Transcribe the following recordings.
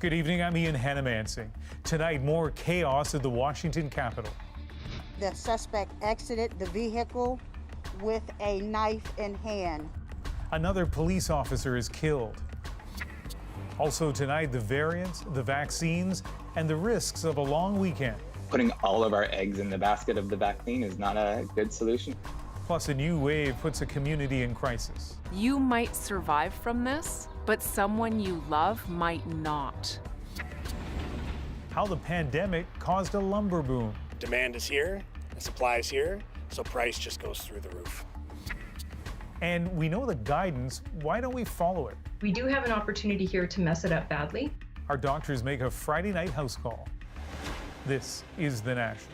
Good evening, I'm Ian Hanomansing. Tonight, more chaos at the Washington Capitol. The suspect exited the vehicle with a knife in hand. Another police officer is killed. Also tonight, the variants, the vaccines, and the risks of a long weekend. Putting all of our eggs in the basket of the vaccine is not a good solution. Plus, a new wave puts a community in crisis. You might survive from this, but someone you love might not. How the pandemic caused a lumber boom. Demand is here, the supply is here, so price just goes through the roof. And we know the guidance, why don't we follow it? We do have an opportunity here to mess it up badly. Our doctors make a Friday night house call. This is The National.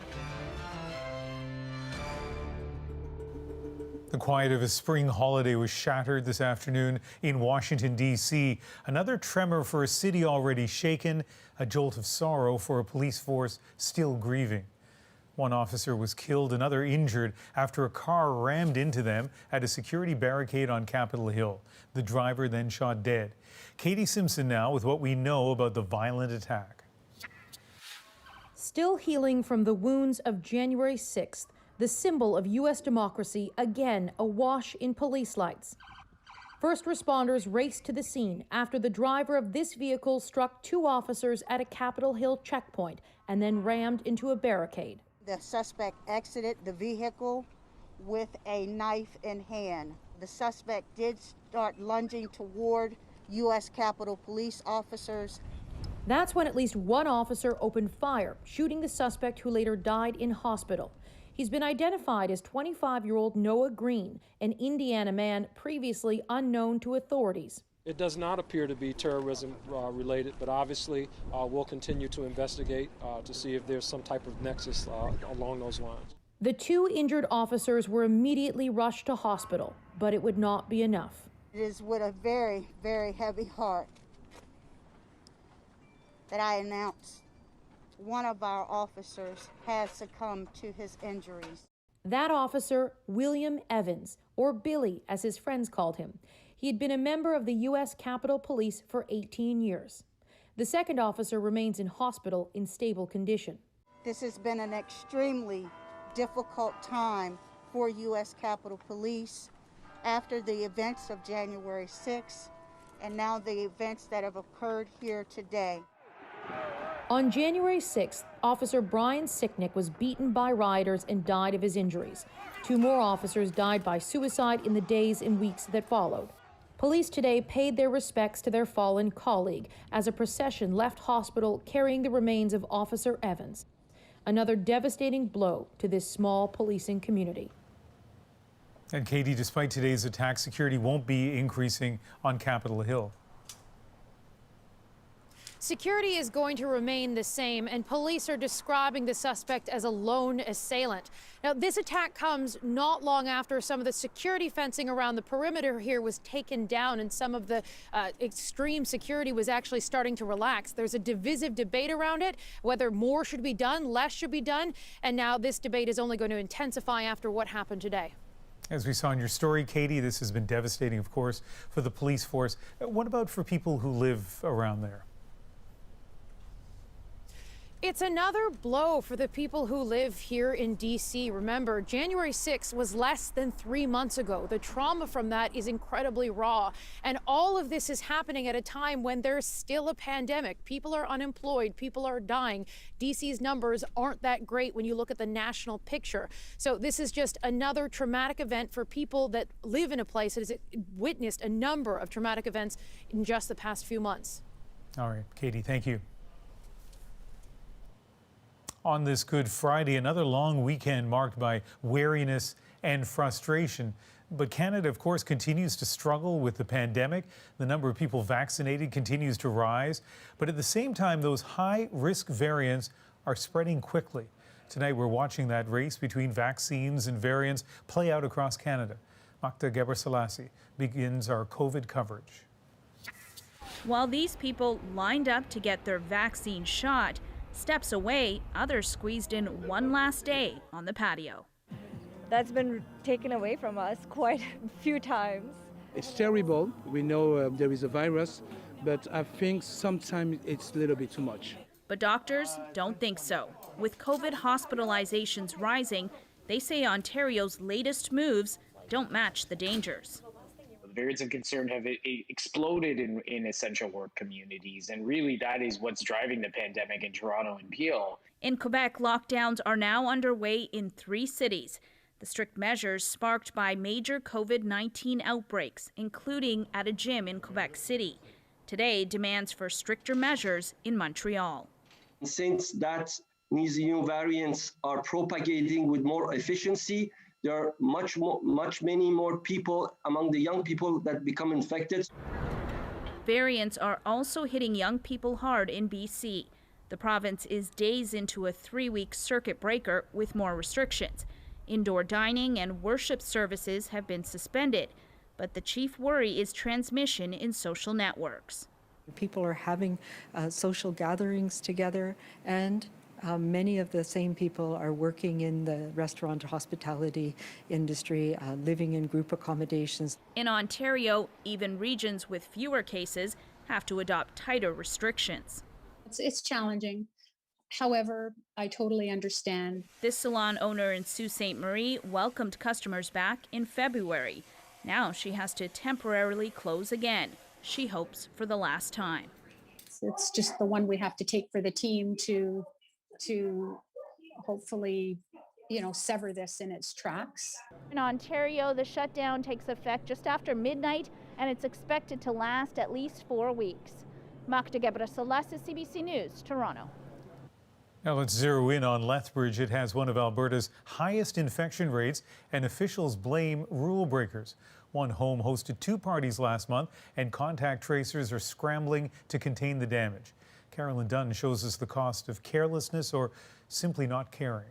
The quiet of a spring holiday was shattered this afternoon in Washington, D.C. Another tremor for a city already shaken, a jolt of sorrow for a police force still grieving. One officer was killed, another injured after a car rammed into them at a security barricade on Capitol Hill. The driver then shot dead. Katie Simpson now with what we know about the violent attack. Still healing from the wounds of January 6th, the symbol of U.S. democracy again awash in police lights. First responders raced to the scene after the driver of this vehicle struck two officers at a Capitol Hill checkpoint and then rammed into a barricade. The suspect exited the vehicle with a knife in hand. The suspect did start lunging toward U.S. Capitol police officers. That's when at least one officer opened fire, shooting the suspect who later died in hospital. He's been identified as 25-year-old Noah Green, an Indiana man previously unknown to authorities. It does not appear to be terrorism related, but obviously we'll continue to investigate to see if there's some type of nexus along those lines. The two injured officers were immediately rushed to hospital, but it would not be enough. It is with a very, very heavy heart that I announce one of our officers has succumbed to his injuries. That officer, William Evans, or Billy as his friends called him. He had been a member of the U.S. Capitol Police for 18 years. The second officer remains in hospital in stable condition. This has been an extremely difficult time for U.S. Capitol Police after the events of January 6th and now the events that have occurred here today. On January 6th, Officer Brian Sicknick was beaten by rioters and died of his injuries. Two more officers died by suicide in the days and weeks that followed. Police today paid their respects to their fallen colleague as a procession left hospital carrying the remains of Officer Evans. Another devastating blow to this small policing community. And Katie, despite today's attack, security won't be increasing on Capitol Hill. Security is going to remain the same, and police are describing the suspect as a lone assailant. Now, this attack comes not long after some of the security fencing around the perimeter here was taken down and some of the extreme security was actually starting to relax. There's a divisive debate around it, whether more should be done, less should be done, and now this debate is only going to intensify after what happened today. As we saw in your story, Katie, this has been devastating, of course, for the police force. What about for people who live around there? It's another blow for the people who live here in D.C. Remember, January 6th was less than 3 months ago. The trauma from that is incredibly raw. And all of this is happening at a time when there's still a pandemic. People are unemployed. People are dying. D.C.'s numbers aren't that great when you look at the national picture. So this is just another traumatic event for people that live in a place that has witnessed a number of traumatic events in just the past few months. All right, Katie, thank you. On this Good Friday, another long weekend marked by wariness and frustration. But Canada, of course, continues to struggle with the pandemic. The number of people vaccinated continues to rise. But at the same time, those high-risk variants are spreading quickly. Tonight, we're watching that race between vaccines and variants play out across Canada. Makta Gebrselassie begins our COVID coverage. While these people lined up to get their vaccine shot, steps away, others squeezed in one last day on the patio. That's been taken away from us quite a few times. It's terrible. We know there is a virus. but I think sometimes it's a little bit too much. But doctors don't think so. With COVID hospitalizations rising, they say Ontario's latest moves don't match the dangers. Variants of concern have exploded in essential work communities, and really that is what's driving the pandemic in Toronto and Peel. In Quebec, lockdowns are now underway in 3 cities. The strict measures sparked by major COVID-19 outbreaks, including at a gym in Quebec City. Today, demands for stricter measures in Montreal. Since that these new variants are propagating with more efficiency, there are many more people among the young people that become infected. Variants are also hitting young people hard in BC. The province is days into a 3-week circuit breaker with more restrictions. Indoor dining and worship services have been suspended, but the chief worry is transmission in social networks. People are having social gatherings together, and many of the same people are working in the restaurant hospitality industry, living in group accommodations. In Ontario, even regions with fewer cases have to adopt tighter restrictions. It's challenging. However, I totally understand. This salon owner in Sault Ste. Marie welcomed customers back in February. Now she has to temporarily close again. She hopes for the last time. It's just the one we have to take for the team to hopefully, sever this in its tracks. In Ontario, the shutdown takes effect just after midnight, and it's expected to last at least 4 weeks. Magda Gebreselassie, CBC News, Toronto. Now let's zero in on Lethbridge. It has one of Alberta's highest infection rates, and officials blame rule breakers. One home hosted 2 parties last month, and contact tracers are scrambling to contain the damage. Carolyn Dunn shows us the cost of carelessness or simply not caring.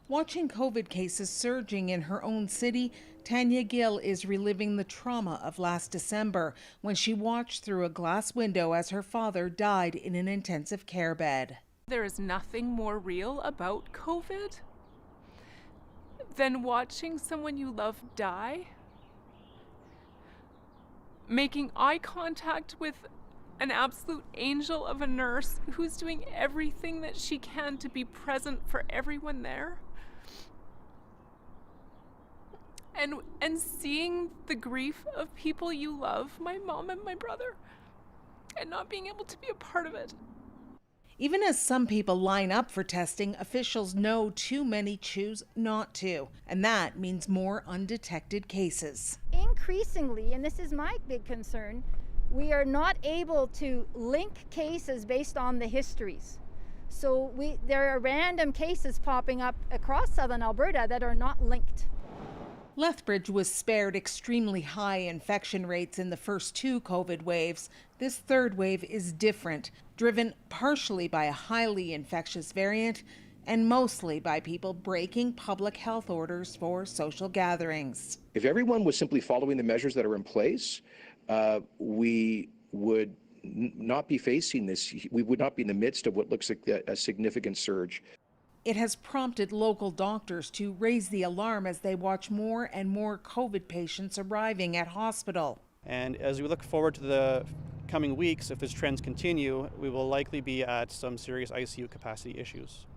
Watching COVID cases surging in her own city, Tanya Gill is reliving the trauma of last December when she watched through a glass window as her father died in an intensive care bed. There is nothing more real about COVID than watching someone you love die, making eye contact with an absolute angel of a nurse who's doing everything that she can to be present for everyone there. And seeing the grief of people you love, my mom and my brother, and not being able to be a part of it. Even as some people line up for testing, officials know too many choose not to, and that means more undetected cases. Increasingly, and this is my big concern, we are not able to link cases based on the histories. So there are random cases popping up across southern Alberta that are not linked. Lethbridge was spared extremely high infection rates in the first 2 COVID waves. This 3rd wave is different, driven partially by a highly infectious variant and mostly by people breaking public health orders for social gatherings. If everyone was simply following the measures that are in place, we would not be facing this. We would not be in the midst of what looks like a significant surge. It has prompted local doctors to raise the alarm as they watch more and more COVID patients arriving at hospital. And as we look forward to the coming weeks, if these trends continue, we will likely be at some serious ICU capacity issues.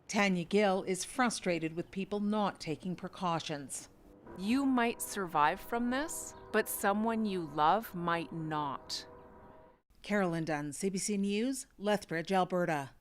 Tanya Gill is frustrated with people not taking precautions. You might survive from this, but someone you love might not. Carolyn Dunn, CBC News, Lethbridge, Alberta.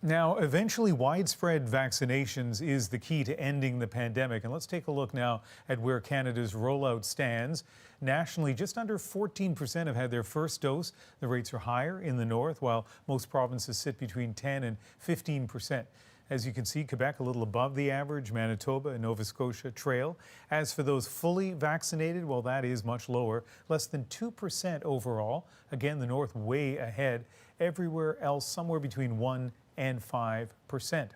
Now, eventually widespread vaccinations is the key to ending the pandemic. And let's take a look now at where Canada's rollout stands. Nationally, just under 14% have had their first dose. The rates are higher in the north, while most provinces sit between 10 and 15%. As you can see, Quebec a little above the average, Manitoba and Nova Scotia trail. As for those fully vaccinated, well, that is much lower, less than 2% overall. Again, the north way ahead. Everywhere else, somewhere between 1 and 5%.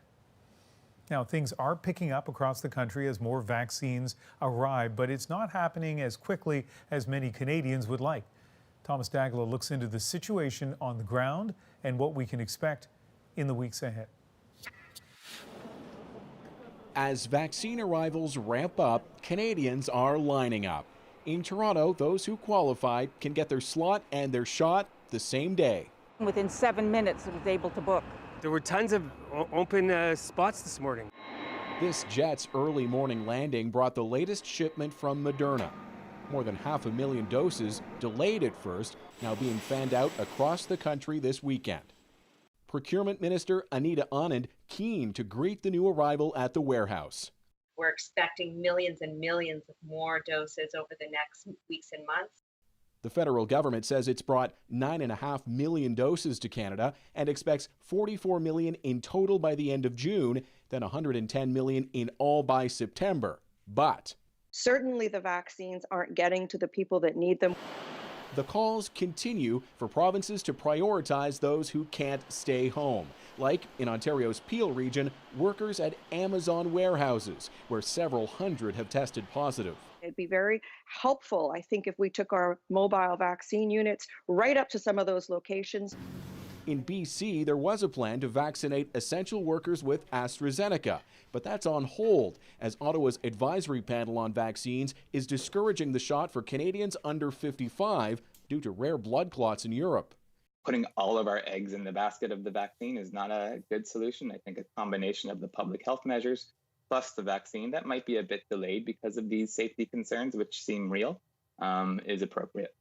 Now, things are picking up across the country as more vaccines arrive, but it's not happening as quickly as many Canadians would like. Thomas Dagla looks into the situation on the ground and what we can expect in the weeks ahead. As vaccine arrivals ramp up, Canadians are lining up. In Toronto, those who qualify can get their slot and their shot the same day. Within 7 minutes, I was able to book. There were tons of open spots this morning. This jet's early morning landing brought the latest shipment from Moderna. More than 500,000 doses, delayed at first, now being fanned out across the country this weekend. Procurement Minister Anita Anand keen to greet the new arrival at the warehouse. We're expecting millions and millions of more doses over the next weeks and months. The federal government says it's brought 9.5 million doses to Canada and expects 44 million in total by the end of June, then 110 million in all by September. But certainly the vaccines aren't getting to the people that need them. The calls continue for provinces to prioritize those who can't stay home, like in Ontario's Peel region, workers at Amazon warehouses, where several hundred have tested positive. It'd be very helpful, I think, if we took our mobile vaccine units right up to some of those locations. In BC, there was a plan to vaccinate essential workers with AstraZeneca, but that's on hold as Ottawa's advisory panel on vaccines is discouraging the shot for Canadians under 55 due to rare blood clots in Europe. Putting all of our eggs in the basket of the vaccine is not a good solution. I think a combination of the public health measures plus the vaccine that might be a bit delayed because of these safety concerns, which seem real, is appropriate.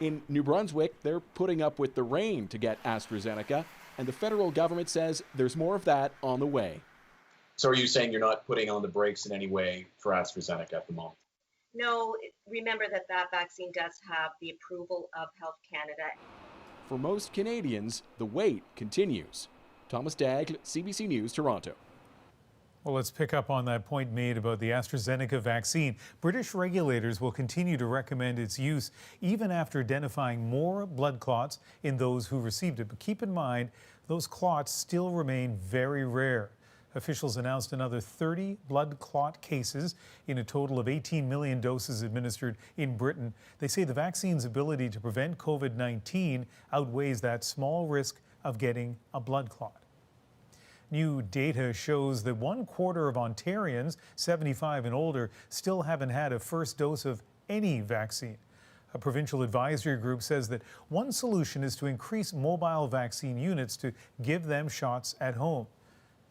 In New Brunswick, they're putting up with the rain to get AstraZeneca, and the federal government says there's more of that on the way. So are you saying you're not putting on the brakes in any way for AstraZeneca at the moment? No, remember that vaccine does have the approval of Health Canada. For most Canadians, the wait continues. Thomas Daigle, CBC News, Toronto. Well, let's pick up on that point made about the AstraZeneca vaccine. British regulators will continue to recommend its use even after identifying more blood clots in those who received it. But keep in mind, those clots still remain very rare. Officials announced another 30 blood clot cases in a total of 18 million doses administered in Britain. They say the vaccine's ability to prevent COVID-19 outweighs that small risk of getting a blood clot. New data shows that 1/4 of Ontarians 75 and older still haven't had a first dose of any vaccine. A provincial advisory group says that one solution is to increase mobile vaccine units to give them shots at home.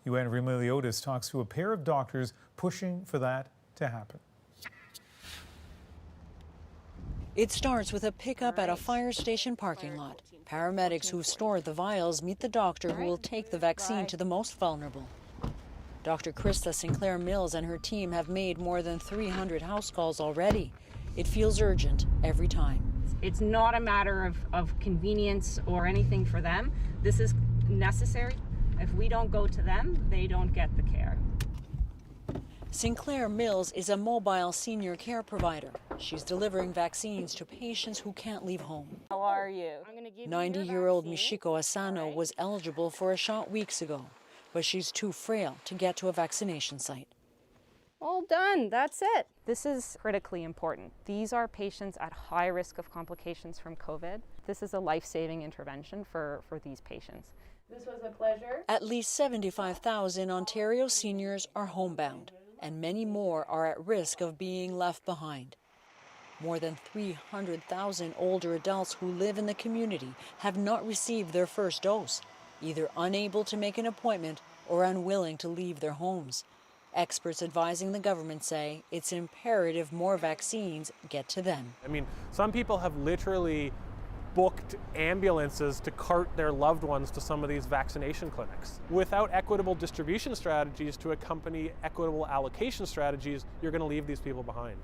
UN Remiliotis talks to a pair of doctors pushing for that to happen. It starts with a pickup at a fire station parking lot. Paramedics who stored the vials meet the doctor who will take the vaccine to the most vulnerable. Dr. Krista Sinclair Mills and her team have made more than 300 house calls already. It feels urgent every time. It's not a matter of convenience or anything for them. This is necessary. If we don't go to them, they don't get the care. Sinclair Mills is a mobile senior care provider. She's delivering vaccines to patients who can't leave home. How are you? 90-year-old Michiko Arsenault was eligible for a shot weeks ago, but she's too frail to get to a vaccination site. All done, that's it. This is critically important. These are patients at high risk of complications from COVID. This is a life-saving intervention for these patients. This was a pleasure. At least 75,000 Ontario seniors are homebound, and many more are at risk of being left behind. More than 300,000 older adults who live in the community have not received their first dose, either unable to make an appointment or unwilling to leave their homes. Experts advising the government say it's imperative more vaccines get to them. I mean, some people have literally booked ambulances to cart their loved ones to some of these vaccination clinics. Without equitable distribution strategies to accompany equitable allocation strategies, you're going to leave these people behind.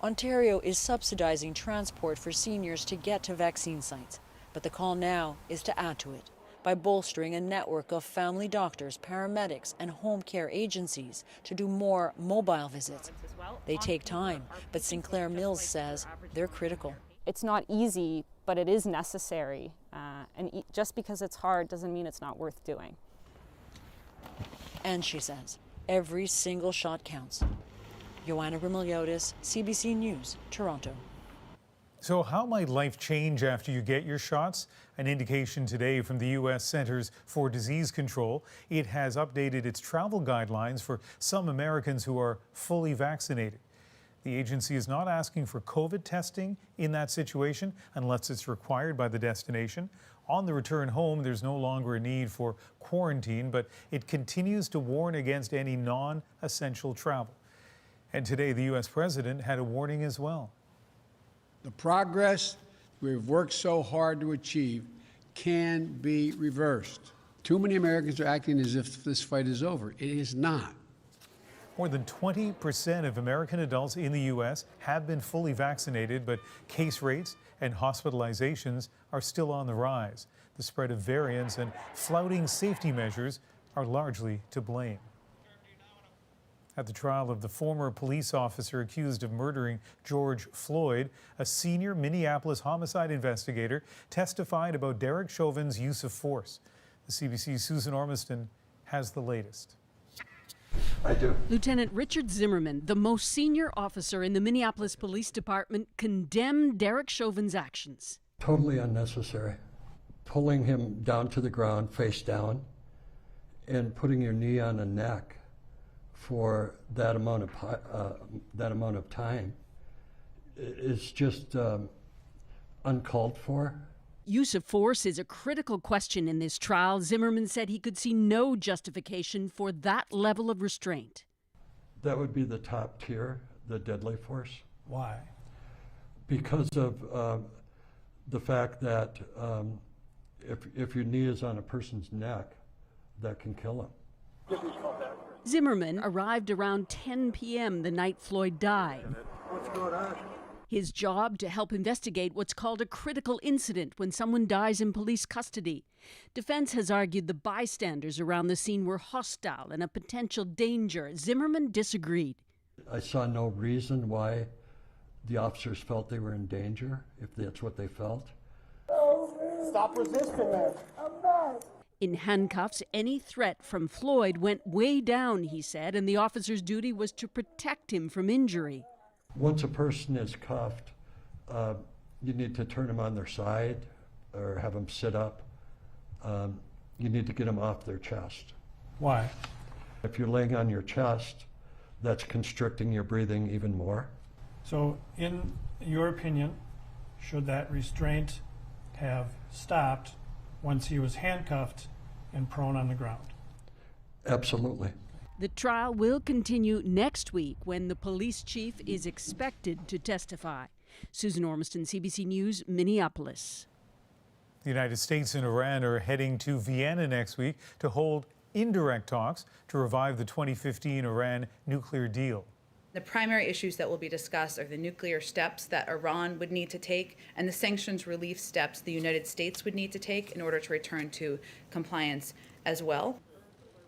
Ontario is subsidizing transport for seniors to get to vaccine sites, but the call now is to add to it by bolstering a network of family doctors, paramedics, and home care agencies to do more mobile visits. They take time, but Sinclair Mills says they're critical. It's not easy, but it is necessary. And just because it's hard doesn't mean it's not worth doing. And she says, every single shot counts. Joanna Remiliotis, CBC News, Toronto. So how might life change after you get your shots? An indication today from the U.S. Centers for Disease Control. It has updated its travel guidelines for some Americans who are fully vaccinated. The agency is not asking for COVID testing in that situation unless it's required by the destination. On the return home, there's no longer a need for quarantine, but it continues to warn against any non-essential travel. And today, the U.S. president had a warning as well. The progress we've worked so hard to achieve can be reversed. Too many Americans are acting as if this fight is over. It is not. More than 20% of American adults in the U.S. have been fully vaccinated, but case rates and hospitalizations are still on the rise. The spread of variants and flouting safety measures are largely to blame. At the trial of the former police officer accused of murdering George Floyd, a senior Minneapolis homicide investigator testified about Derek Chauvin's use of force. The CBC's Susan Ormiston has the latest. I do. Lieutenant Richard Zimmerman, the most senior officer in the Minneapolis Police Department, condemned Derek Chauvin's actions. Totally unnecessary. Pulling him down to the ground, face down, and putting your knee on the neck for that amount of time is just uncalled for. Use of force is a critical question in this trial. Zimmerman said he could see no justification for that level of restraint. That would be the top tier, the deadly force. Why? Because of the fact that if your knee is on a person's neck, that can kill him. Zimmerman arrived around 10 p.m. the night Floyd died. What's going on? His job to help investigate what's called a critical incident when someone dies in police custody. Defense has argued the bystanders around the scene were hostile and a potential danger. Zimmerman disagreed. I saw no reason why the officers felt they were in danger, if that's what they felt. Stop resisting, man. I'm not. In handcuffs, any threat from Floyd went way down, he said, and the officer's duty was to protect him from injury. Once a person is cuffed, you need to turn them on their side or have them sit up. You need to get them off their chest. Why? If you're laying on your chest, that's constricting your breathing even more. So, in your opinion, should that restraint have stopped once he was handcuffed and prone on the ground? Absolutely. The trial will continue next week when the police chief is expected to testify. Susan Ormiston, CBC News, Minneapolis. The United States and Iran are heading to Vienna next week to hold indirect talks to revive the 2015 Iran nuclear deal. The primary issues that will be discussed are the nuclear steps that Iran would need to take and the sanctions relief steps the United States would need to take in order to return to compliance as well.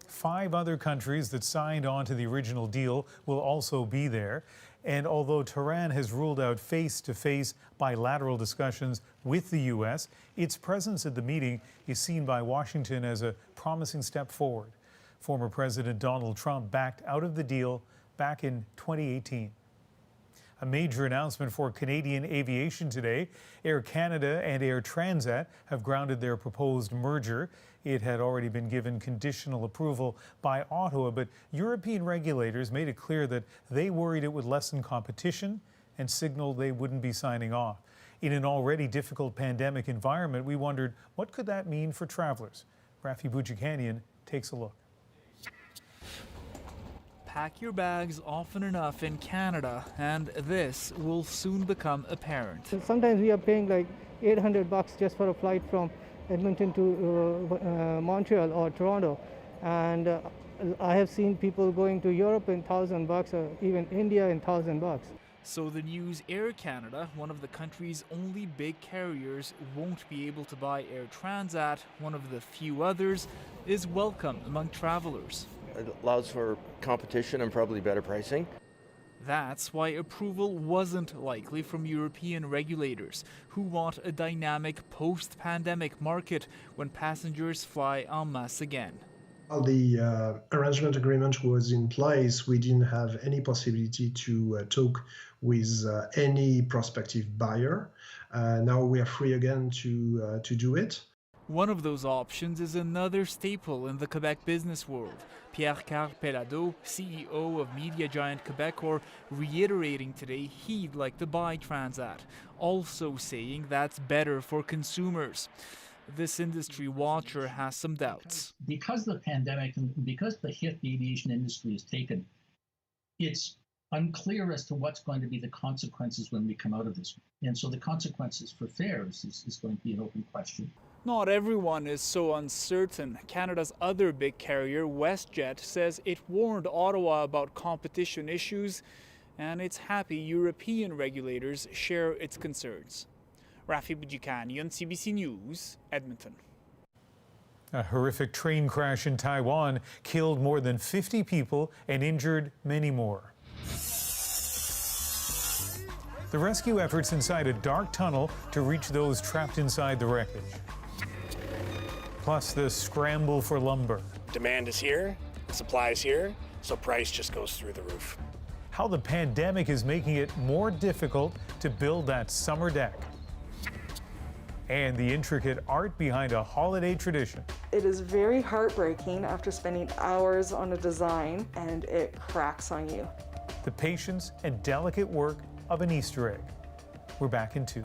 5 other countries that signed on to the original deal will also be there. And although Tehran has ruled out face-to-face bilateral discussions with the U.S., its presence at the meeting is seen by Washington as a promising step forward. Former President Donald Trump backed out of the deal back in 2018. A major announcement for Canadian aviation today. Air Canada and Air Transat have grounded their proposed merger. It had already been given conditional approval by Ottawa, but European regulators made it clear that they worried it would lessen competition and signaled they wouldn't be signing off. In an already difficult pandemic environment, we wondered, what could that mean for travelers? Rafi Boudjikanian takes a look. Pack your bags often enough in Canada, and this will soon become apparent. Sometimes we are paying like $800 just for a flight from Edmonton to Montreal or Toronto, and I have seen people going to Europe in $1,000 or even India in $1,000. So the news Air Canada, one of the country's only big carriers, won't be able to buy Air Transat, one of the few others, is welcome among travelers. It allows for competition and probably better pricing. That's why approval wasn't likely from European regulators, who want a dynamic post-pandemic market when passengers fly en masse again. While the arrangement agreement was in place, we didn't have any possibility to talk with any prospective buyer. Now we are free again to do it. One of those options is another staple in the Quebec business world. Pierre-Carl Pellado, CEO of media giant Quebecor, reiterating today he'd like to buy Transat, also saying that's better for consumers. This industry watcher has some doubts. Because of the pandemic and because the hit the aviation industry has taken, it's unclear as to what's going to be the consequences when we come out of this. And so the consequences for fares is going to be an open question. Not everyone is so uncertain. Canada's other big carrier, WestJet, says it warned Ottawa about competition issues, and it's happy European regulators share its concerns. Rafi Bujikanian, CBC News, Edmonton. A horrific train crash in Taiwan killed more than 50 people and injured many more. The rescue efforts inside a dark tunnel to reach those trapped inside the wreckage. Plus the scramble for lumber. Demand is here, supply is here, so price just goes through the roof. How the pandemic is making it more difficult to build that summer deck. And the intricate art behind a holiday tradition. It is very heartbreaking after spending hours on a design and it cracks on you. The patience and delicate work of an Easter egg. We're back in 2.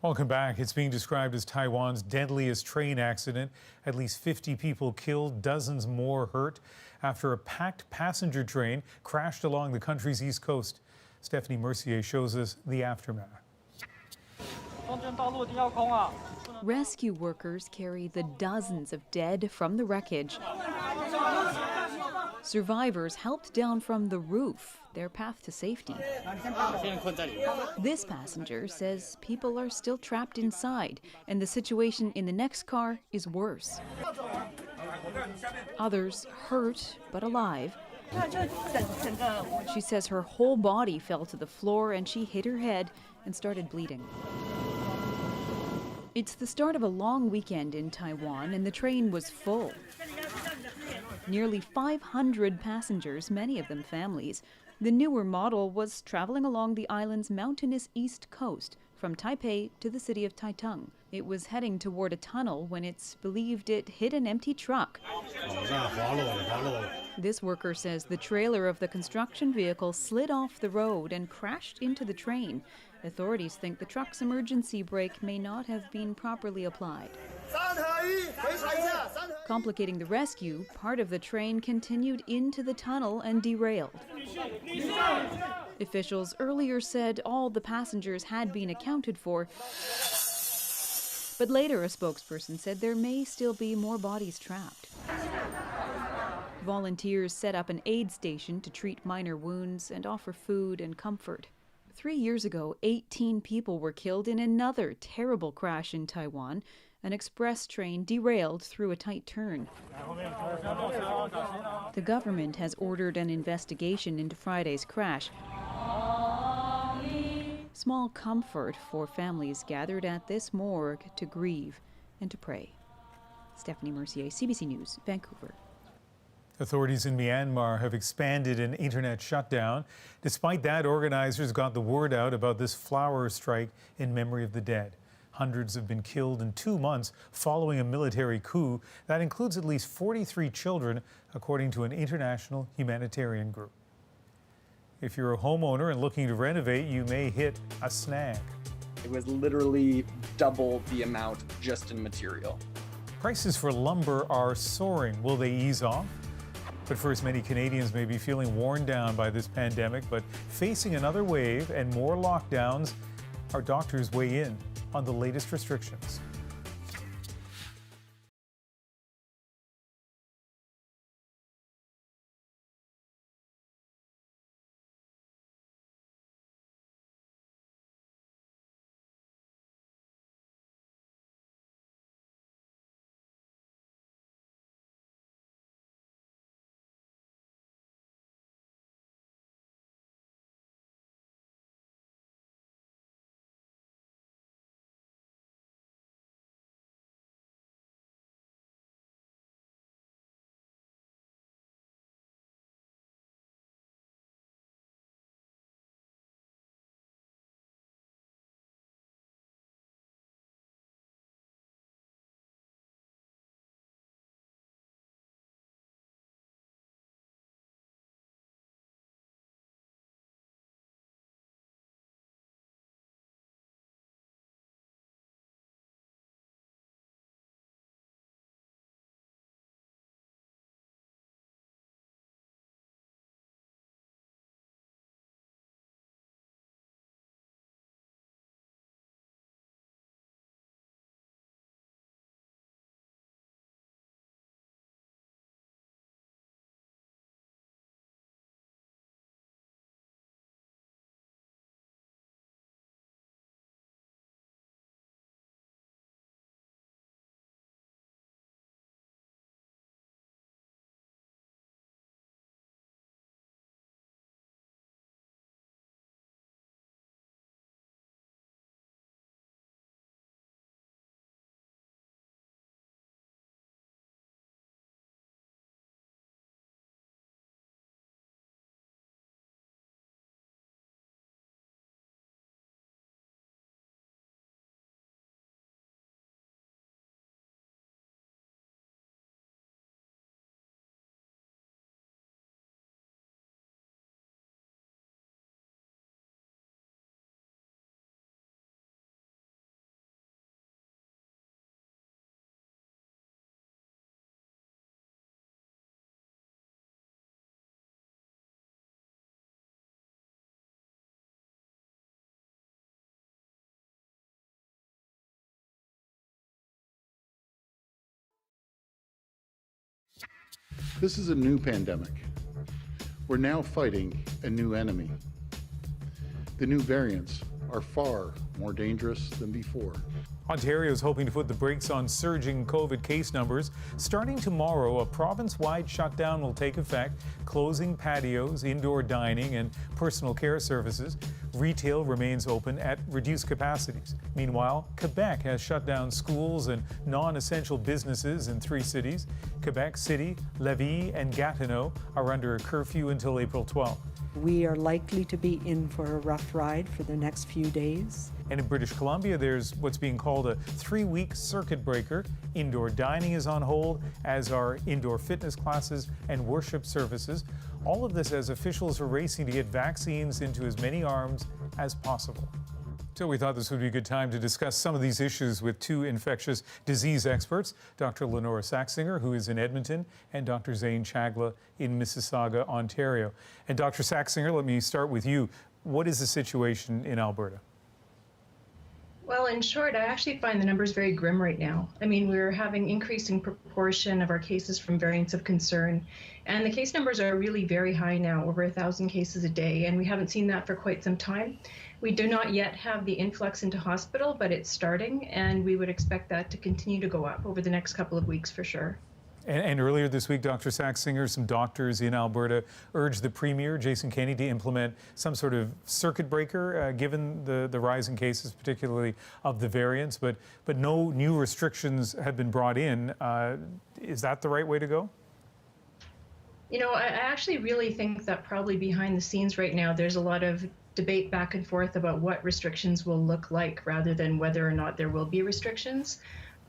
Welcome back. It's being described as Taiwan's deadliest train accident. At least 50 people killed, dozens more hurt after a packed passenger train crashed along the country's east coast. Stephanie Mercier shows us the aftermath. Rescue workers carry the dozens of dead from the wreckage. Survivors helped down from the roof, their path to safety. This passenger says people are still trapped inside, and the situation in the next car is worse. Others hurt but alive. She says her whole body fell to the floor and she hit her head and started bleeding. It's the start of a long weekend in Taiwan, and the train was full. Nearly 500 passengers, many of them families. The newer model was traveling along the island's mountainous east coast from Taipei to the city of Taitung. It was heading toward a tunnel when it's believed it hit an empty truck. This worker says the trailer of the construction vehicle slid off the road and crashed into the train. Authorities think the truck's emergency brake may not have been properly applied. Complicating the rescue, part of the train continued into the tunnel and derailed. Officials earlier said all the passengers had been accounted for, but later a spokesperson said there may still be more bodies trapped. Volunteers set up an aid station to treat minor wounds and offer food and comfort. 3 years ago, 18 people were killed in another terrible crash in Taiwan. An express train derailed through a tight turn. The government has ordered an investigation into Friday's crash. Small comfort for families gathered at this morgue to grieve and to pray. Stephanie Mercier, CBC News, Vancouver. Authorities in Myanmar have expanded an internet shutdown. Despite that, organizers got the word out about this flower strike in memory of the dead. Hundreds have been killed in 2 months following a military coup. That includes at least 43 children, according to an international humanitarian group. If you're a homeowner and looking to renovate, you may hit a snag. It was literally double the amount just in material. Prices for lumber are soaring. Will they ease off? But first, many Canadians may be feeling worn down by this pandemic, but facing another wave and more lockdowns. Our doctors weigh in on the latest restrictions. This is a new pandemic. We're now fighting a new enemy. The new variants are far more dangerous than before. Ontario is hoping to put the brakes on surging COVID case numbers. Starting tomorrow, a province-wide shutdown will take effect, closing patios, indoor dining, and personal care services. Retail remains open at reduced capacities. Meanwhile, Quebec has shut down schools and non-essential businesses in 3 cities. Quebec City, Lévis, and Gatineau are under a curfew until April 12th. We are likely to be in for a rough ride for the next few days. And in British Columbia, there's what's being called a 3-week circuit breaker. Indoor dining is on hold, as are indoor fitness classes and worship services. All of this as officials are racing to get vaccines into as many arms as possible. So we thought this would be a good time to discuss some of these issues with two infectious disease experts, Dr. Lenora Saxinger, who is in Edmonton, and Dr. Zane Chagla in Mississauga, Ontario. And Dr. Saxinger, let me start with you. What is the situation in Alberta? Well, in short, I actually find the numbers very grim right now. I mean, we're having increasing proportion of our cases from variants of concern, and the case numbers are really very high now, over 1,000 cases a day, and we haven't seen that for quite some time. We do not yet have the influx into hospital, but it's starting, and we would expect that to continue to go up over the next couple of weeks for sure. And earlier this week, Dr. Saxinger, some doctors in Alberta urged the Premier, Jason Kenney, to implement some sort of circuit breaker, given the rise in cases, particularly of the variants. But no new restrictions have been brought in. Is that the right way to go? You know, I actually really think that probably behind the scenes right now, there's a lot of debate back and forth about what restrictions will look like rather than whether or not there will be restrictions.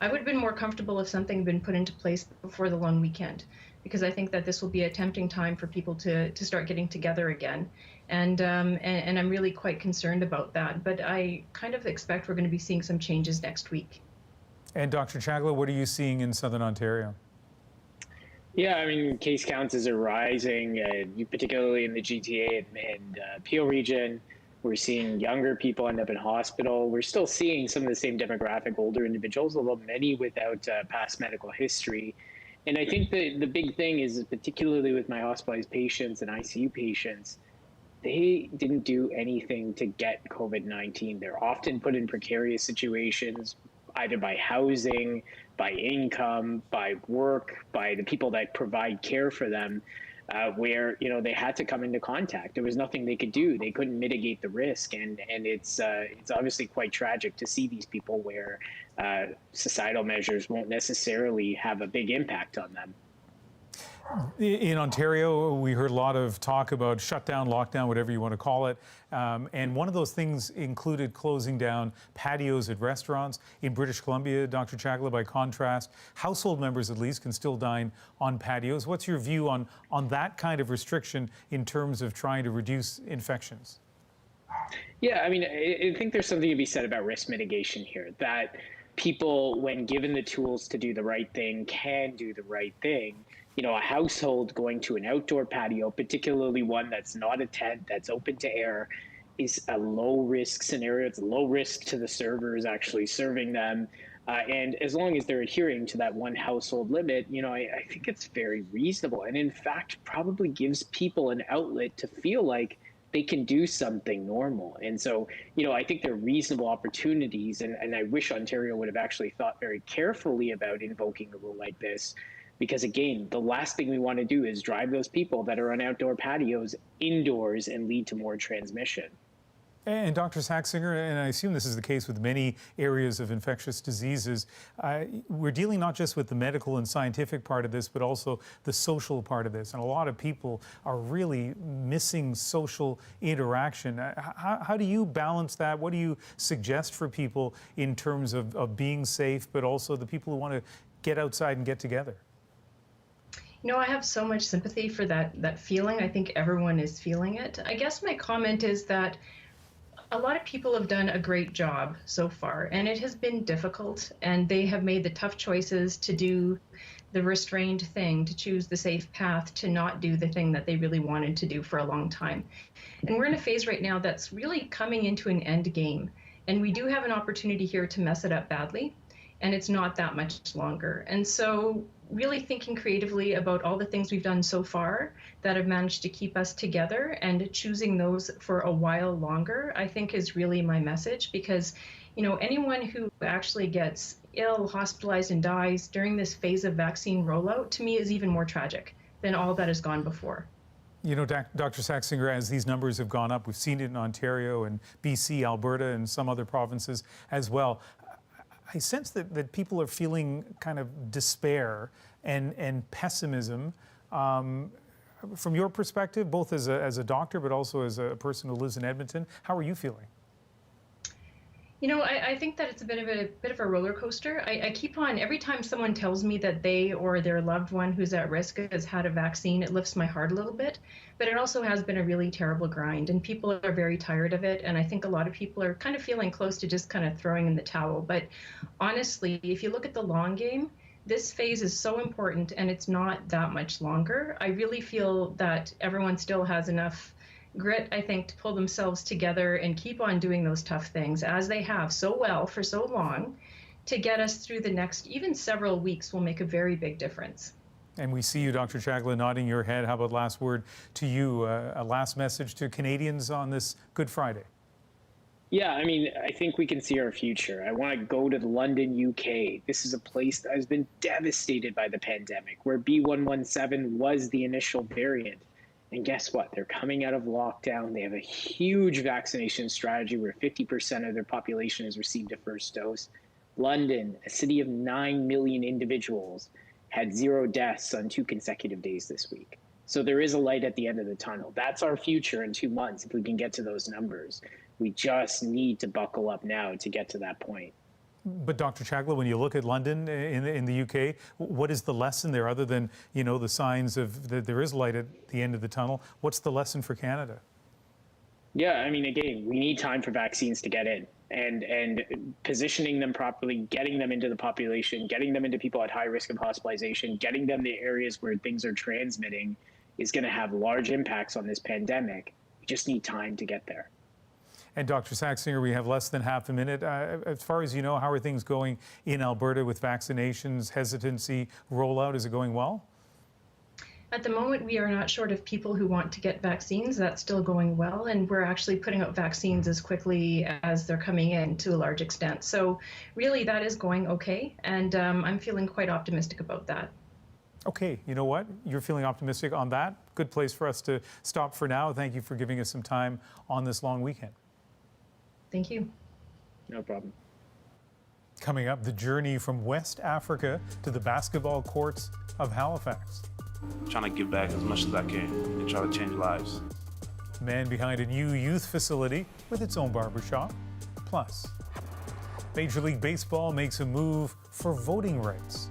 I would have been more comfortable if something had been put into place before the long weekend, because I think that this will be a tempting time for people to start getting together again. And I'm really quite concerned about that. But I kind of expect we're going to be seeing some changes next week. And Dr. Chagla, what are you seeing in Southern Ontario? Yeah, I mean, case counts are rising, particularly in the GTA and Peel region. We're seeing younger people end up in hospital. We're still seeing some of the same demographic, older individuals, although many without past medical history. And I think the big thing is, particularly with my hospitalized patients and ICU patients, they didn't do anything to get COVID-19. They're often put in precarious situations, either by housing, by income, by work, by the people that provide care for them. Where they had to come into contact. There was nothing they could do. They couldn't mitigate the risk, and it's obviously quite tragic to see these people where societal measures won't necessarily have a big impact on them. In Ontario, we heard a lot of talk about shutdown, lockdown, whatever you want to call it. And one of those things included closing down patios at restaurants. In British Columbia, Dr. Chagla, by contrast, household members at least can still dine on patios. What's your view on that kind of restriction in terms of trying to reduce infections? Yeah, I mean, I think there's something to be said about risk mitigation here, that people, when given the tools to do the right thing, can do the right thing. A household going to an outdoor patio, particularly one that's not a tent, that's open to air, is a low risk scenario. It's a low risk to the servers actually serving them. And as long as they're adhering to that one household limit, I think it's very reasonable. And in fact, probably gives people an outlet to feel like they can do something normal. And so, I think there are reasonable opportunities. And I wish Ontario would have actually thought very carefully about invoking a rule like this. Because again, the last thing we want to do is drive those people that are on outdoor patios indoors and lead to more transmission. And Dr. Saxinger, and I assume this is the case with many areas of infectious diseases, we're dealing not just with the medical and scientific part of this, but also the social part of this. And a lot of people are really missing social interaction. How do you balance that? What do you suggest for people in terms of being safe, but also the people who want to get outside and get together? I have so much sympathy for that feeling. I think everyone is feeling it. I guess my comment is that a lot of people have done a great job so far, and it has been difficult, and they have made the tough choices to do the restrained thing, to choose the safe path, to not do the thing that they really wanted to do for a long time. And we're in a phase right now that's really coming into an end game, and we do have an opportunity here to mess it up badly, and it's not that much longer. And so really thinking creatively about all the things we've done so far that have managed to keep us together, and choosing those for a while longer, I think is really my message. Because, anyone who actually gets ill, hospitalized, and dies during this phase of vaccine rollout, to me, is even more tragic than all that has gone before. Dr. Saxinger, as these numbers have gone up, we've seen it in Ontario and BC, Alberta, and some other provinces as well. I sense that people are feeling kind of despair and pessimism. From your perspective, both as a doctor, but also as a person who lives in Edmonton, how are you feeling? I think that it's a bit of a roller coaster. I keep on every time someone tells me that they or their loved one who's at risk has had a vaccine, it lifts my heart a little bit. But it also has been a really terrible grind, and people are very tired of it. And I think a lot of people are kind of feeling close to just kind of throwing in the towel. But honestly, if you look at the long game, this phase is so important, and it's not that much longer. I really feel that everyone still has enough grit, I think, to pull themselves together and keep on doing those tough things as they have so well for so long to get us through the next even several weeks will make a very big difference. And we see you, Dr. Chagla, nodding your head. How about last word to you, a last message to Canadians on this Good Friday? Yeah, I mean, I think we can see our future. I want to go to London, UK. This is a place that has been devastated by the pandemic, where B117 was the initial variant. And guess what? They're coming out of lockdown. They have a huge vaccination strategy where 50% of their population has received a first dose. London, a city of 9 million individuals, had 0 deaths on 2 consecutive days this week. So there is a light at the end of the tunnel. That's our future in 2 months if we can get to those numbers. We just need to buckle up now to get to that point. But Dr. Chagla, when you look at London in the UK, what is the lesson there other than, the signs of that there is light at the end of the tunnel? What's the lesson for Canada? Yeah, I mean, again, we need time for vaccines to get in and positioning them properly, getting them into the population, getting them into people at high risk of hospitalization, getting them to areas where things are transmitting is going to have large impacts on this pandemic. We just need time to get there. And Dr. Saxinger, we have less than half a minute. As far as you know, how are things going in Alberta with vaccinations, hesitancy, rollout? Is it going well? At the moment, we are not short of people who want to get vaccines. That's still going well, and we're actually putting out vaccines as quickly as they're coming in to a large extent. So really, that is going okay, and I'm feeling quite optimistic about that. Okay, you know what? You're feeling optimistic on that. Good place for us to stop for now. Thank you for giving us some time on this long weekend. Thank you. No problem. Coming up, the journey from West Africa to the basketball courts of Halifax. Trying to give back as much as I can and try to change lives. Man behind a new youth facility with its own barbershop. Plus, Major League Baseball makes a move for voting rights.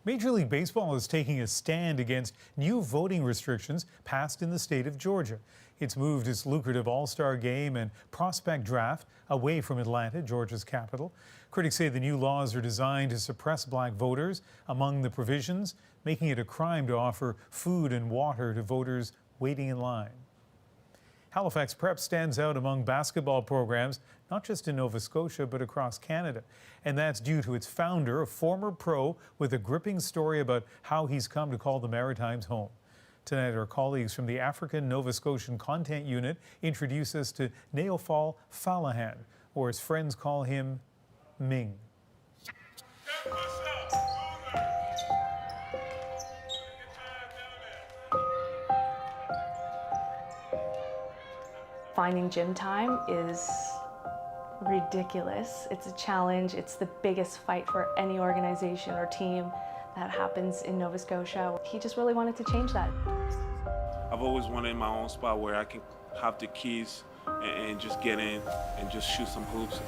Major League Baseball is taking a stand against new voting restrictions passed in the state of Georgia. It's moved its lucrative All-Star Game and prospect draft away from Atlanta, Georgia's capital. Critics say the new laws are designed to suppress black voters. Among the provisions, making it a crime to offer food and water to voters waiting in line. Halifax Prep stands out among basketball programs, not just in Nova Scotia, but across Canada. And that's due to its founder, a former pro with a gripping story about how he's come to call the Maritimes home. Tonight, our colleagues from the African Nova Scotian Content Unit introduce us to Neofal Falahan, or his friends call him Ming. Finding gym time is ridiculous. It's a challenge. It's the biggest fight for any organization or team that happens in Nova Scotia. He just really wanted to change that. I've always wanted my own spot where I can have the keys and just get in and just shoot some hoops.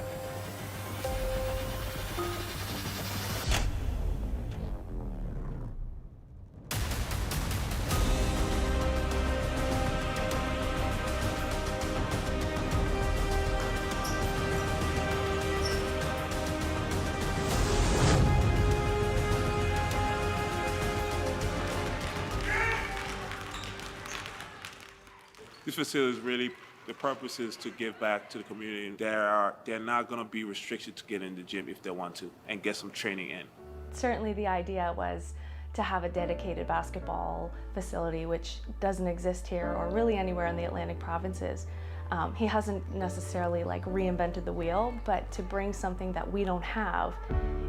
This facility is really, the purpose is to give back to the community. They're not going to be restricted to get in the gym if they want to and get some training in. Certainly the idea was to have a dedicated basketball facility, which doesn't exist here or really anywhere in the Atlantic provinces. He hasn't necessarily reinvented the wheel, but to bring something that we don't have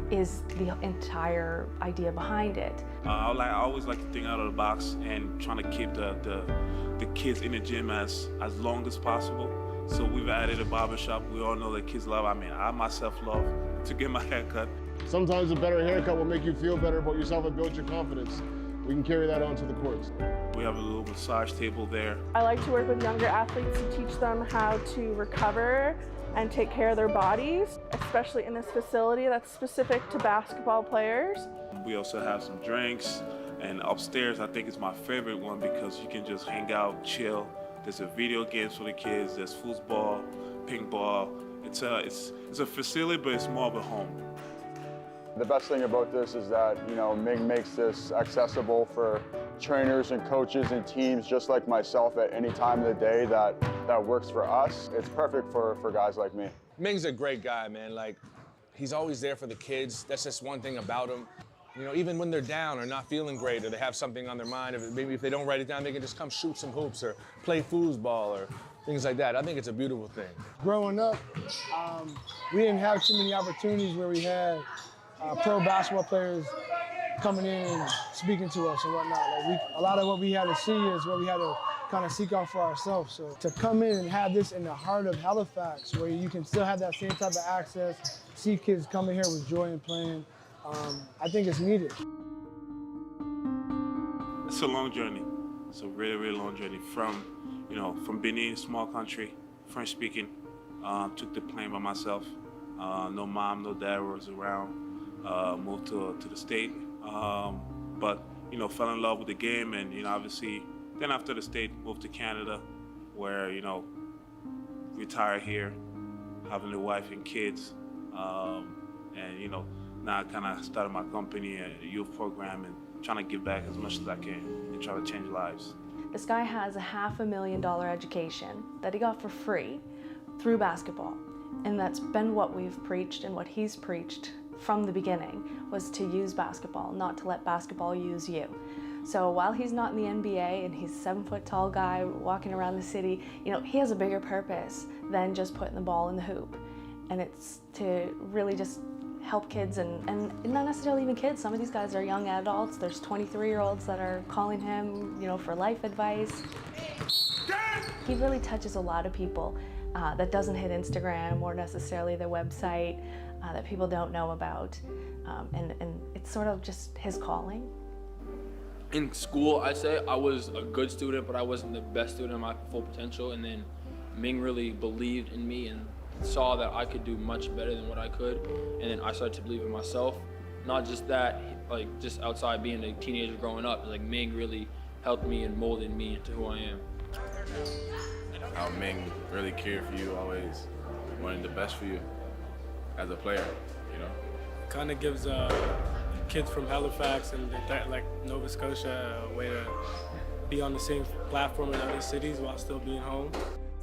is the entire idea behind it. I always like to think out of the box and trying to keep the kids in the gym as long as possible. So we've added a barbershop. We all know that kids love. I myself love to get my hair cut. Sometimes a better haircut will make you feel better about yourself and build your confidence. We can carry that onto the courts. We have a little massage table there. I like to work with younger athletes to teach them how to recover and take care of their bodies, especially in this facility that's specific to basketball players. We also have some drinks, and upstairs I think it's my favorite one because you can just hang out, chill. There's a video games for the kids, there's foosball, ping ball. It's a facility, but it's more of a home. The best thing about this is that, Ming makes this accessible for trainers and coaches and teams just like myself at any time of the day that works for us. It's perfect for guys like me. Ming's a great guy, man. He's always there for the kids. That's just one thing about him. Even when they're down or not feeling great or they have something on their mind, maybe if they don't write it down, they can just come shoot some hoops or play foosball or things like that. I think it's a beautiful thing. Growing up, we didn't have too many opportunities where we had pro basketball players coming in and speaking to us and whatnot. A lot of what we had to see is what we had to kind of seek out for ourselves. So to come in and have this in the heart of Halifax, where you can still have that same type of access, see kids coming here with joy and playing, I think it's needed. It's a long journey. It's a really, really long journey from Benin, small country, French speaking. Took the plane by myself. No mom, no dad was around. Moved to the state, but fell in love with the game, and obviously then after the state moved to Canada, where retired here, having a wife and kids, and now I kind of started my company, a youth program, and trying to give back as much as I can and try to change lives. This guy has a $500,000 education that he got for free through basketball, and that's been what we've preached and what he's preached from the beginning, was to use basketball, not to let basketball use you. So while he's not in the NBA and he's a 7-foot-tall guy walking around the city, he has a bigger purpose than just putting the ball in the hoop. And it's to really just help kids and not necessarily even kids. Some of these guys are young adults. There's 23-year-olds that are calling him, for life advice. He really touches a lot of people that doesn't hit Instagram or necessarily their website, that people don't know about, and it's sort of just his calling. In school, I'd say I was a good student, but I wasn't the best student at my full potential, and then Ming really believed in me and saw that I could do much better than what I could, and then I started to believe in myself. Not just that, like just outside being a teenager growing up, like Ming really helped me and molded me into who I am. How Ming really cared for you, always wanted the best for you as a player, you know? Kind of gives kids from Halifax and like Nova Scotia a way to be on the same platform in other cities while still being home.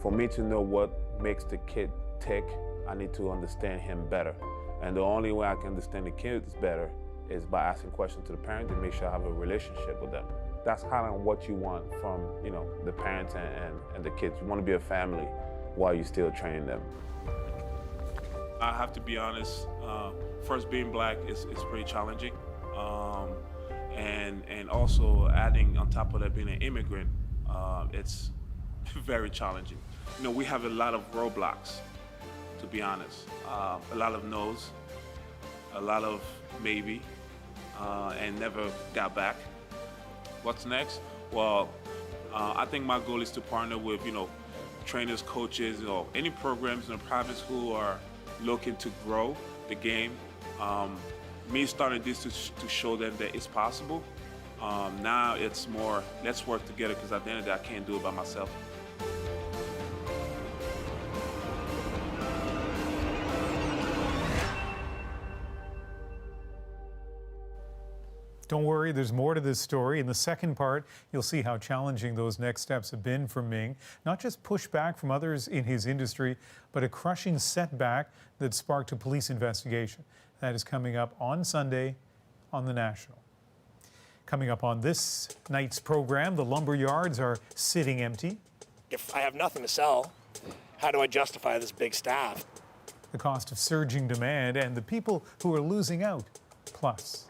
For me to know what makes the kid tick, I need to understand him better. And the only way I can understand the kids better is by asking questions to the parents and make sure I have a relationship with them. That's kind of what you want from, you know, the parents and the kids. You want to be a family while you're still training them. I have to be honest, first being black is pretty challenging. And also adding on top of that being an immigrant, it's very challenging. You know, we have a lot of roadblocks, to be honest. A lot of no's, a lot of maybe, and never got back. What's next? Well, I think my goal is to partner with, you know, trainers, coaches, you know, any programs in a private school are looking to grow the game. Me starting this to show them that it's possible. Now it's more, let's work together, because at the end of the day, I can't do it by myself. Don't worry, there's more to this story. In the second part, you'll see how challenging those next steps have been for Ming. Not just pushback from others in his industry, but a crushing setback that sparked a police investigation. That is coming up on Sunday on The National. Coming up on this night's program, the lumber yards are sitting empty. If I have nothing to sell, how do I justify this big staff? The cost of surging demand and the people who are losing out. Plus,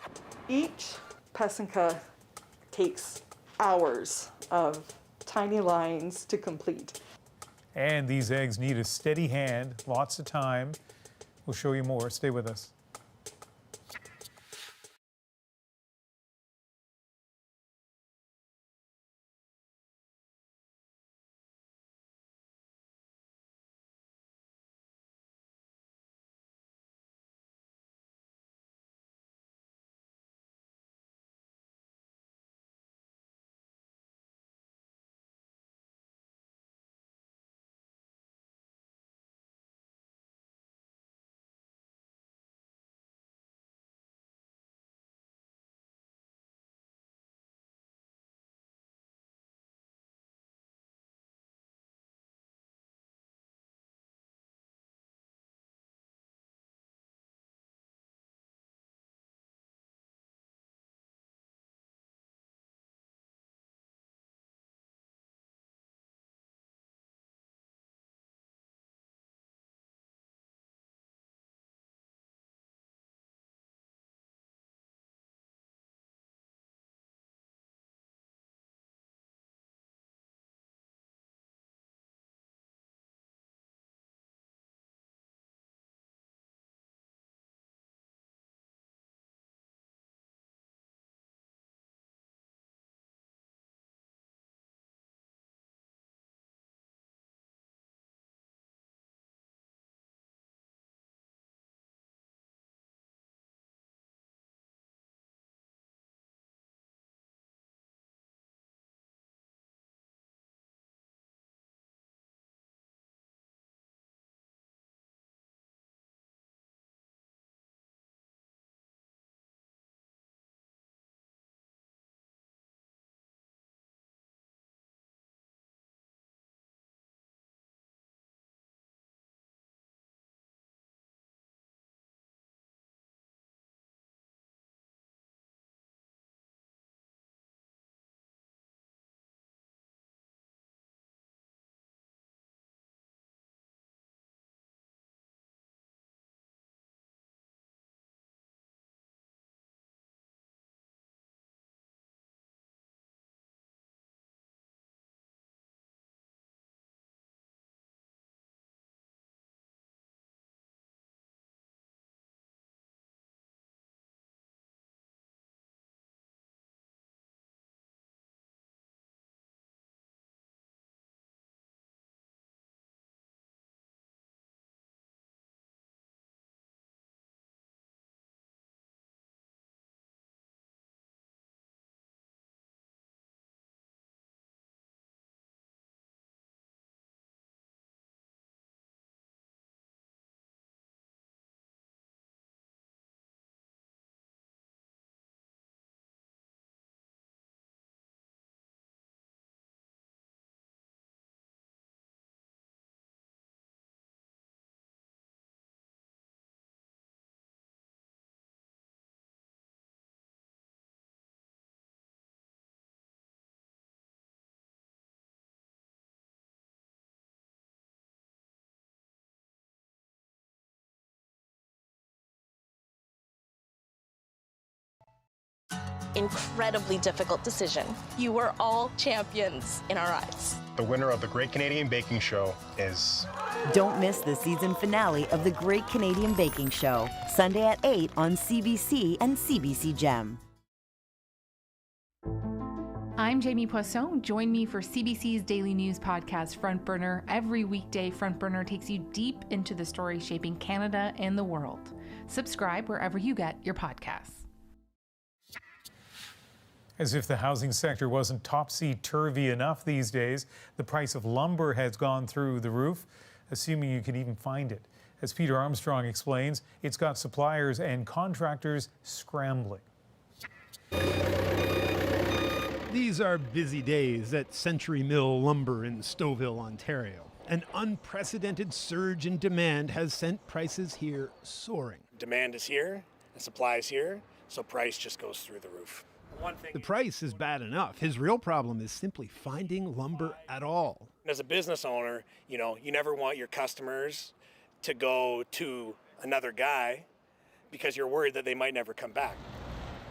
each Pesinka takes hours of tiny lines to complete. and these eggs need a steady hand, lots of time. We'll show you more. Stay with us. incredibly difficult decision. You were all champions in our eyes. The winner of the Great Canadian Baking Show is... Don't miss the season finale of the Great Canadian Baking Show, Sunday at 8 on CBC and CBC Gem. I'm Jamie Poisson. Join me for CBC's daily news podcast, Front Burner. Every weekday, Front Burner takes you deep into the stories shaping Canada and the world. Subscribe wherever you get your podcasts. As if the housing sector wasn't topsy-turvy enough these days, the price of lumber has gone through the roof, assuming you can even find it. As Peter Armstrong explains, it's got suppliers and contractors scrambling. These are busy days at Century Mill Lumber in Stouffville, Ontario. An unprecedented surge in demand has sent prices here soaring. Demand is here, and supply is here, so price just goes through the roof. The price is bad enough. His real problem is simply finding lumber at all. As a business owner, you never want your customers to go to another guy because you're worried that they might never come back.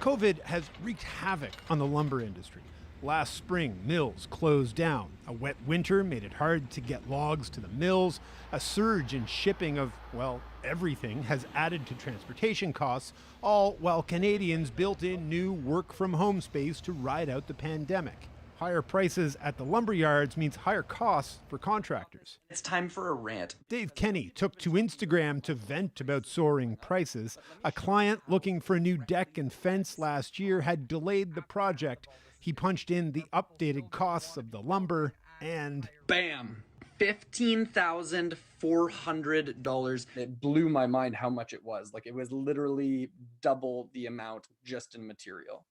COVID has wreaked havoc on the lumber industry. Last spring, mills closed down. A wet winter made it hard to get logs to the mills. A surge in shipping of, well, everything has added to transportation costs, all while Canadians built in new work-from-home space to ride out the pandemic. Higher prices at the lumber yards means higher costs for contractors. It's time for a rant. Dave Kenny took to Instagram to vent about soaring prices. A client looking for a new deck and fence last year had delayed the project. He punched in the updated costs of the lumber and... Bam! $15,400. It blew my mind how much it was. Like, it was literally double the amount just in material.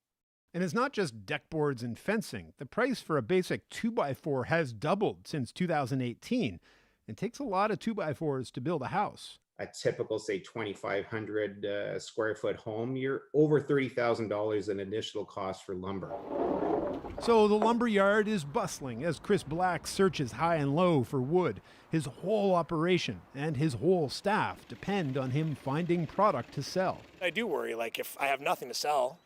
And it's not just deck boards and fencing. The price for a basic 2x4 has doubled since 2018. It takes a lot of 2x4s to build a house. A typical, say, 2,500 square foot home, you're over $30,000 in initial cost for lumber. So the lumber yard is bustling as Chris Black searches high and low for wood. His whole operation and his whole staff depend on him finding product to sell. I do worry, like, if I have nothing to sell,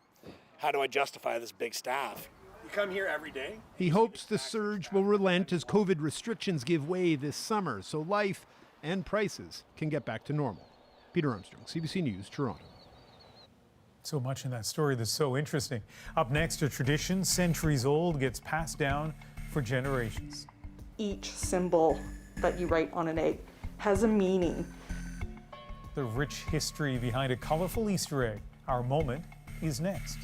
how do I justify this big staff? You come here every day? He hopes the surge will relent as COVID restrictions give way this summer, so life and prices can get back to normal. Peter Armstrong, CBC News, Toronto. So much in that story that's so interesting. Up next, a tradition centuries old gets passed down for generations. Each symbol that you write on an egg has a meaning. The rich history behind a colorful Easter egg. Our moment is next.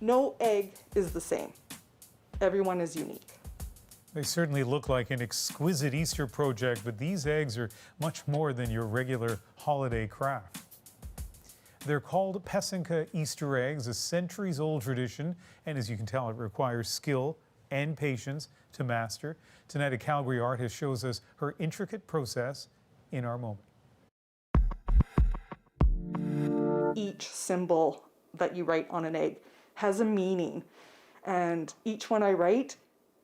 No egg is the same. Everyone is unique. They certainly look like an exquisite Easter project, but these eggs are much more than your regular holiday craft. They're called Pesinka Easter eggs, a centuries-old tradition, and as you can tell, it requires skill and patience to master. Tonight, a Calgary artist shows us her intricate process in our moment. Each symbol that you write on an egg has a meaning, and each one I write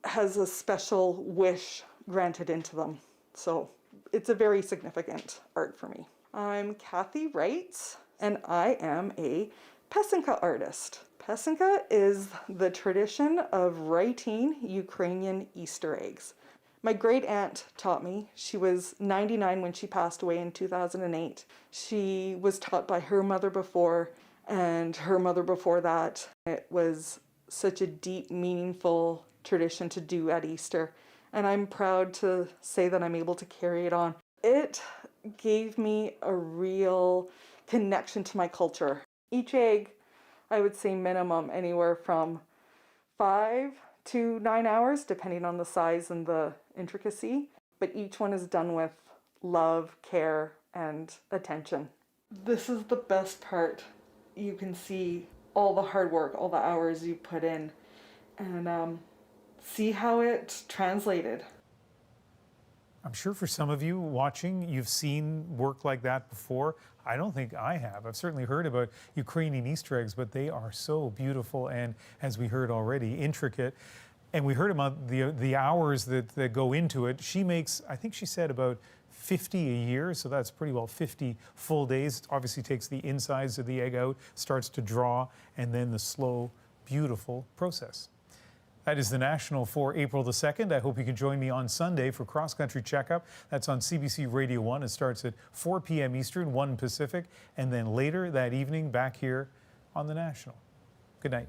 has a special wish granted into them. So it's a very significant art for me. I'm Kathy Wright, and I am a Pesinka artist. Pesinka is the tradition of writing Ukrainian Easter eggs. My great aunt taught me. She was 99 when she passed away in 2008. She was taught by her mother before, and her mother before that. It was such a deep, meaningful tradition to do at Easter, and I'm proud to say that I'm able to carry it on. It gave me a real connection to my culture. Each egg, I would say minimum anywhere from 5 to 9 hours, depending on the size and the intricacy, but each one is done with love, care, and attention. This is the best part. You can see all the hard work, all the hours you put in, and see how it translated. I'm sure for some of you watching, you've seen work like that before. I don't think I have. I've certainly heard about Ukrainian Easter eggs, but they are so beautiful and, as we heard already, intricate. And we heard about the hours that go into it. She makes, I think she said, about 50 a year, so that's pretty well 50 full days. It obviously takes the insides of the egg out, starts to draw, and then the slow, beautiful process. That is the National for April the 2nd. I hope you can join me on Sunday for Cross Country Checkup. That's on CBC Radio 1. It starts at 4 p.m. Eastern, 1 Pacific, and then later that evening back here on the National. Good night.